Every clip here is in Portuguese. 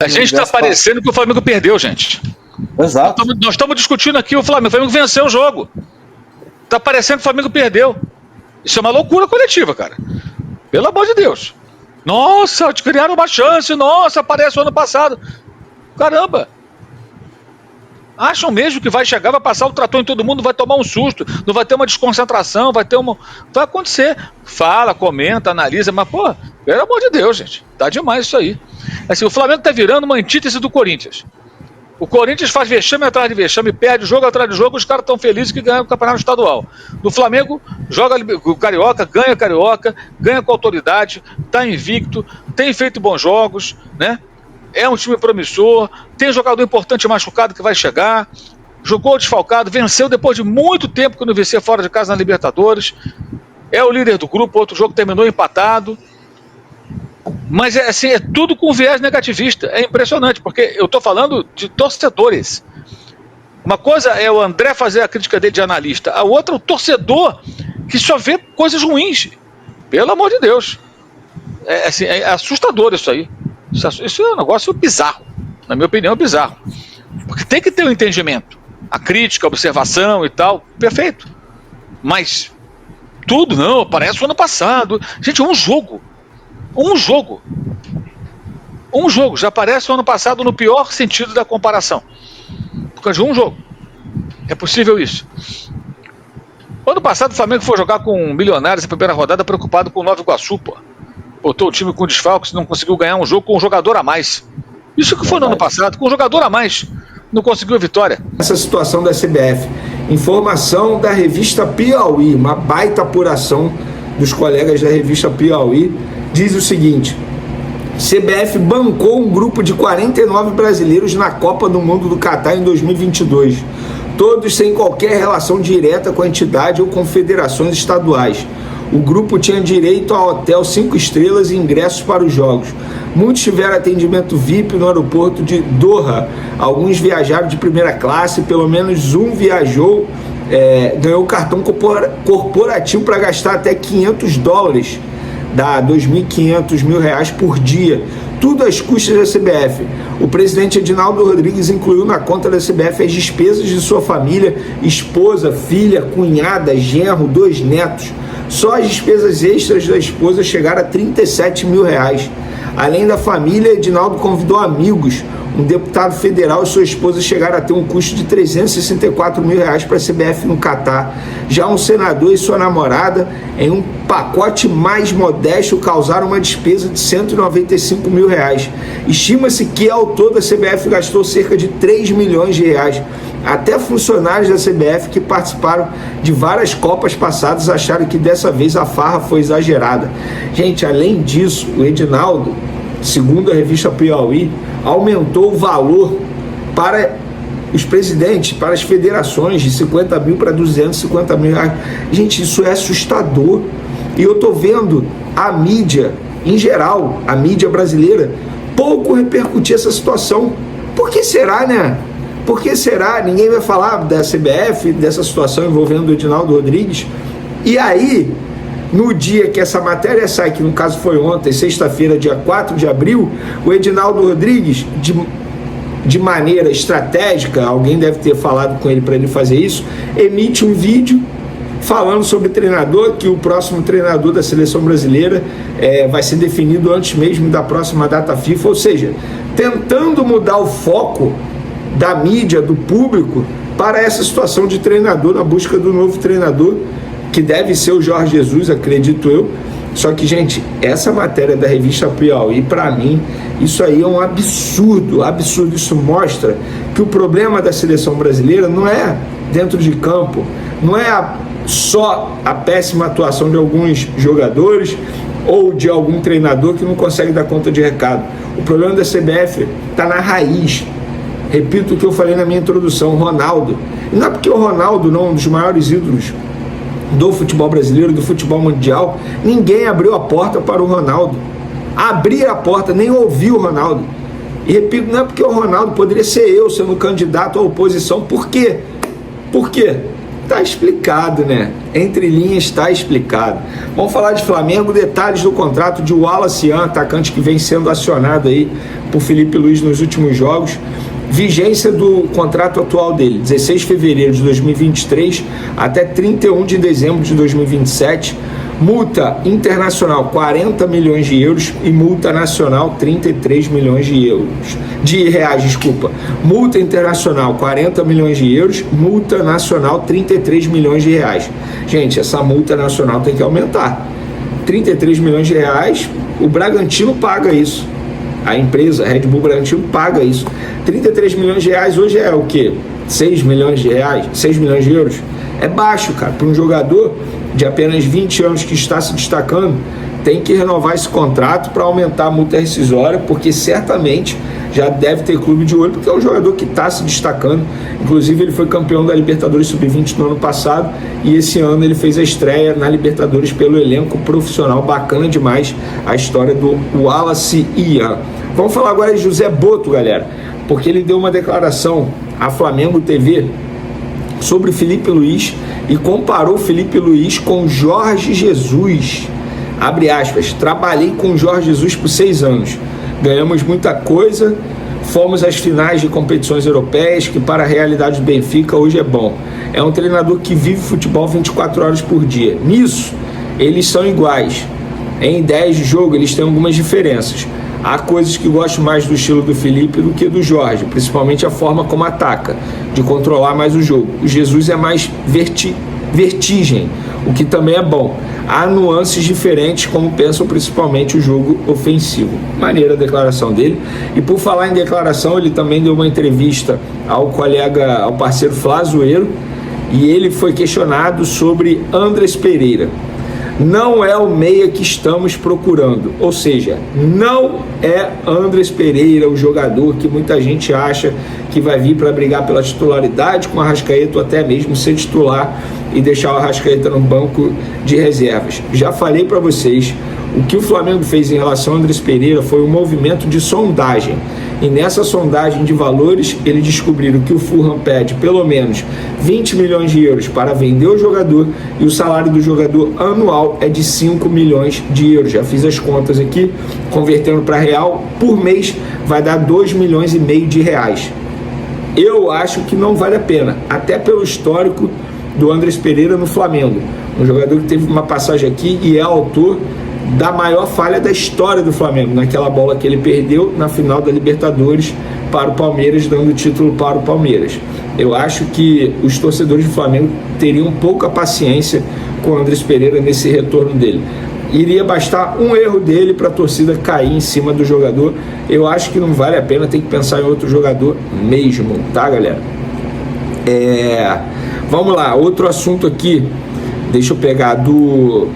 A gente está parecendo que o Flamengo perdeu, gente. Exato. Nós estamos discutindo aqui o Flamengo venceu o jogo. Está parecendo que o Flamengo perdeu. Isso é uma loucura coletiva, cara. Pelo amor de Deus. Nossa, criaram uma chance. Nossa, aparece o ano passado. Caramba. Acham mesmo que vai chegar, vai passar o trator em todo mundo, vai tomar um susto, não vai ter uma desconcentração, vai acontecer. Fala, comenta, analisa, mas, pô, pelo amor de Deus, gente, tá demais isso aí. Assim, o Flamengo tá virando uma antítese do Corinthians. O Corinthians faz vexame atrás de vexame, perde jogo atrás de jogo, os caras estão felizes que ganham o campeonato estadual. No Flamengo, joga o Carioca, ganha com autoridade, tá invicto, tem feito bons jogos, né? É um time promissor, tem jogador importante machucado que vai chegar, jogou desfalcado, venceu depois de muito tempo que não vencia fora de casa na Libertadores, é o líder do grupo, outro jogo terminou empatado, mas é tudo com viés negativista, é impressionante, porque eu estou falando de torcedores. Uma coisa é o André fazer a crítica dele de analista, a outra é o torcedor que só vê coisas ruins, pelo amor de Deus, é assustador isso aí. Isso é um negócio bizarro, na minha opinião é bizarro, porque tem que ter um entendimento, a crítica, a observação e tal, perfeito, mas tudo não, parece o ano passado, gente, um jogo já parece o ano passado no pior sentido da comparação, por causa de um jogo, é possível isso. Ano passado o Flamengo foi jogar com Milionários na primeira rodada preocupado com o Nova Iguaçu, pô. Botou o time com desfalques, não conseguiu ganhar um jogo com um jogador a mais. Isso que foi no ano passado, com um jogador a mais, não conseguiu a vitória. Essa situação da CBF, informação da revista Piauí, uma baita apuração dos colegas da revista Piauí, diz o seguinte: CBF bancou um grupo de 49 brasileiros na Copa do Mundo do Catar em 2022, todos sem qualquer relação direta com a entidade ou confederações estaduais. O grupo tinha direito a hotel 5 estrelas e ingressos para os jogos. Muitos tiveram atendimento VIP no aeroporto de Doha. Alguns viajaram de primeira classe, pelo menos um viajou, ganhou cartão corporativo para gastar até $500, dá R$2.500 por dia. Tudo às custas da CBF. O presidente Edinaldo Rodrigues incluiu na conta da CBF as despesas de sua família, esposa, filha, cunhada, genro, 2 netos. Só as despesas extras da esposa chegaram a R$37 mil. Além da família, Edinaldo convidou amigos. Um deputado federal e sua esposa chegaram a ter um custo de R$364 mil para a CBF no Catar. Já um senador e sua namorada, em um pacote mais modesto, causaram uma despesa de R$195 mil. Estima-se que ao todo a CBF gastou cerca de R$3 milhões. Até funcionários da CBF que participaram de várias Copas passadas acharam que dessa vez a farra foi exagerada. Gente, além disso, o Edinaldo, segundo a revista Piauí, aumentou o valor para os presidentes, para as federações, de 50 mil para 250 mil reais. Gente, isso é assustador. E eu estou vendo a mídia, em geral, a mídia brasileira, pouco repercutir essa situação. Por que será, né? Por que será? Ninguém vai falar da CBF, dessa situação envolvendo o Edinaldo Rodrigues. E aí, no dia que essa matéria sai, que no caso foi ontem, sexta-feira, dia 4 de abril, o Edinaldo Rodrigues, de maneira estratégica, alguém deve ter falado com ele para ele fazer isso, emite um vídeo falando sobre treinador, que o próximo treinador da seleção brasileira vai ser definido antes mesmo da próxima data FIFA, ou seja, tentando mudar o foco da mídia, do público, para essa situação de treinador, na busca do novo treinador, que deve ser o Jorge Jesus, acredito eu. Só que, gente, essa matéria da revista Piauí, para mim, isso aí é um absurdo, absurdo. Isso mostra que o problema da seleção brasileira não é dentro de campo, não é só a péssima atuação de alguns jogadores ou de algum treinador que não consegue dar conta de recado. O problema da CBF está na raiz. Repito o que eu falei na minha introdução, Ronaldo. E não é porque o Ronaldo não é um dos maiores ídolos do futebol brasileiro, do futebol mundial, ninguém abriu a porta para o Ronaldo. Abrir a porta, nem ouviu o Ronaldo. E repito, não é porque o Ronaldo poderia ser eu sendo candidato à oposição. Por quê? Por quê? Tá explicado, né? Entre linhas está explicado. Vamos falar de Flamengo, detalhes do contrato de Wallace Ian, atacante que vem sendo acionado aí por Felipe Luiz nos últimos jogos. Vigência do contrato atual dele, 16 de fevereiro de 2023 até 31 de dezembro de 2027. Multa internacional 40 milhões de euros e multa nacional 33 milhões de reais, desculpa. Multa internacional 40 milhões de euros, multa nacional 33 milhões de reais. Gente, essa multa nacional tem que aumentar. 33 milhões de reais, o Bragantino paga isso. A empresa Red Bull Bragantino paga isso. 33 milhões de reais hoje é o quê? 6 milhões de reais? 6 milhões de euros? É baixo, cara, para um jogador de apenas 20 anos que está se destacando. Tem que renovar esse contrato para aumentar a multa rescisória, porque certamente já deve ter clube de olho, porque é um jogador que está se destacando. Inclusive ele foi campeão da Libertadores Sub-20 no ano passado e esse ano ele fez a estreia na Libertadores pelo elenco profissional. Bacana demais a história do Wallace Ian. Vamos falar agora de José Boto, galera, porque ele deu uma declaração à Flamengo TV sobre Felipe Luiz e comparou Felipe Luiz com Jorge Jesus. Abre aspas, trabalhei com Jorge Jesus por 6 anos, ganhamos muita coisa, fomos às finais de competições europeias, que para a realidade do Benfica hoje é bom. É um treinador que vive futebol 24 horas por dia. Nisso, eles são iguais. Em ideias de jogo, eles têm algumas diferenças. Há coisas que gosto mais do estilo do Felipe do que do Jorge, principalmente a forma como ataca, de controlar mais o jogo. O Jesus é mais vertigem, o que também é bom. Há nuances diferentes como pensam principalmente o jogo ofensivo. Maneira a declaração dele. E por falar em declaração, ele também deu uma entrevista ao parceiro Flazoeiro, e ele foi questionado sobre Andrés Pereira. Não é o meia que estamos procurando, ou seja, não é Andrés Pereira o jogador que muita gente acha que vai vir para brigar pela titularidade com o Arrascaeta ou até mesmo ser titular e deixar o Arrascaeta no banco de reservas. Já falei para vocês, o que o Flamengo fez em relação a Andrés Pereira foi um movimento de sondagem. E nessa sondagem de valores, eles descobriram que o Fulham pede pelo menos 20 milhões de euros para vender o jogador e o salário do jogador anual é de 5 milhões de euros. Já fiz as contas aqui, convertendo para real, por mês vai dar 2 milhões e meio de reais. Eu acho que não vale a pena, até pelo histórico do Andrés Pereira no Flamengo. Um jogador que teve uma passagem aqui e é autor da maior falha da história do Flamengo, naquela bola que ele perdeu na final da Libertadores para o Palmeiras, dando o título para o Palmeiras. Eu acho que os torcedores do Flamengo teriam pouca paciência com o Andrés Pereira nesse retorno dele. Iria bastar um erro dele para a torcida cair em cima do jogador. Eu acho que não vale a pena, tem que pensar em outro jogador mesmo, tá, galera? Vamos lá, outro assunto aqui, deixa eu pegar do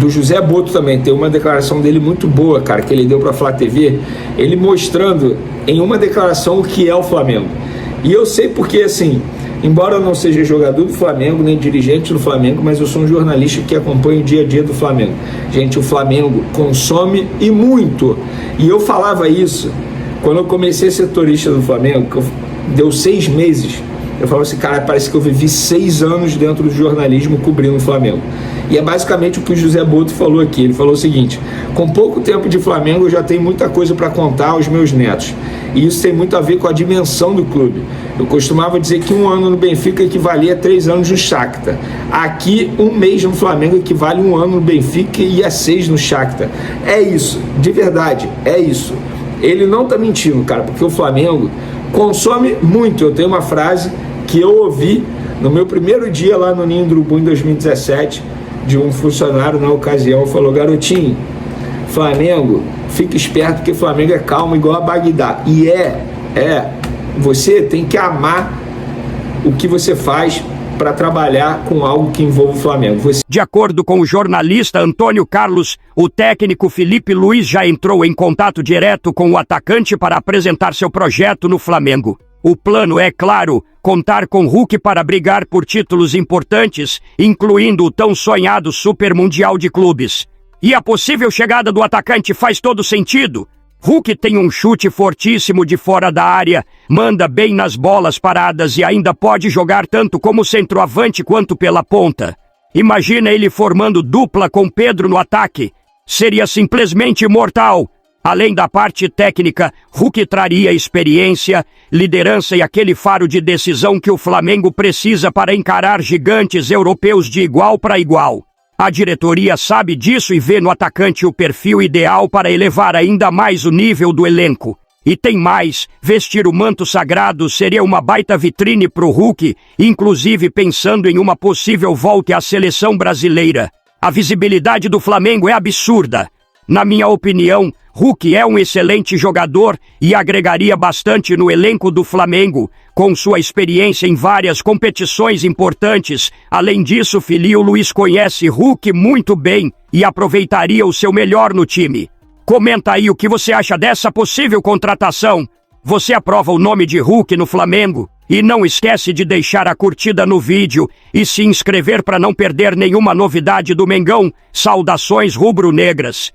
José Boto também. Tem uma declaração dele muito boa, cara, que ele deu para a Flá TV, ele mostrando em uma declaração o que é o Flamengo. E eu sei porque, assim, embora eu não seja jogador do Flamengo, nem dirigente do Flamengo, mas eu sou um jornalista que acompanha o dia a dia do Flamengo. Gente, o Flamengo consome e muito. E eu falava isso quando eu comecei a ser setorista do Flamengo, que deu 6 meses. Eu falava assim, cara, parece que eu vivi 6 anos dentro do jornalismo cobrindo o Flamengo. E é basicamente o que o José Boto falou aqui. Ele falou o seguinte: com pouco tempo de Flamengo eu já tenho muita coisa para contar aos meus netos. E isso tem muito a ver com a dimensão do clube. Eu costumava dizer que 1 ano no Benfica equivalia a 3 anos no Shakhtar. Aqui, 1 mês no Flamengo equivale a 1 ano no Benfica e a 6 no Shakhtar. É isso, de verdade, é isso. Ele não tá mentindo, cara, porque o Flamengo consome muito. Eu tenho uma frase que eu ouvi no meu primeiro dia lá no Ninho do Urubu em 2017, de um funcionário na ocasião. Falou: garotinho, Flamengo, fica esperto porque Flamengo é calmo igual a Bagdá. E você tem que amar o que você faz para trabalhar com algo que envolve o Flamengo. De acordo com o jornalista Antônio Carlos, o técnico Felipe Luiz já entrou em contato direto com o atacante para apresentar seu projeto no Flamengo. O plano é, claro, contar com Hulk para brigar por títulos importantes, incluindo o tão sonhado Super Mundial de Clubes. E a possível chegada do atacante faz todo sentido. Hulk tem um chute fortíssimo de fora da área, manda bem nas bolas paradas e ainda pode jogar tanto como centroavante quanto pela ponta. Imagina ele formando dupla com Pedro no ataque. Seria simplesmente mortal. Além da parte técnica, Hulk traria experiência, liderança e aquele faro de decisão que o Flamengo precisa para encarar gigantes europeus de igual para igual. A diretoria sabe disso e vê no atacante o perfil ideal para elevar ainda mais o nível do elenco. E tem mais, vestir o manto sagrado seria uma baita vitrine pro Hulk, inclusive pensando em uma possível volta à seleção brasileira. A visibilidade do Flamengo é absurda. Na minha opinião, Hulk é um excelente jogador e agregaria bastante no elenco do Flamengo, com sua experiência em várias competições importantes. Além disso, Filho Luiz conhece Hulk muito bem e aproveitaria o seu melhor no time. Comenta aí o que você acha dessa possível contratação. Você aprova o nome de Hulk no Flamengo? E não esquece de deixar a curtida no vídeo e se inscrever para não perder nenhuma novidade do Mengão. Saudações rubro-negras.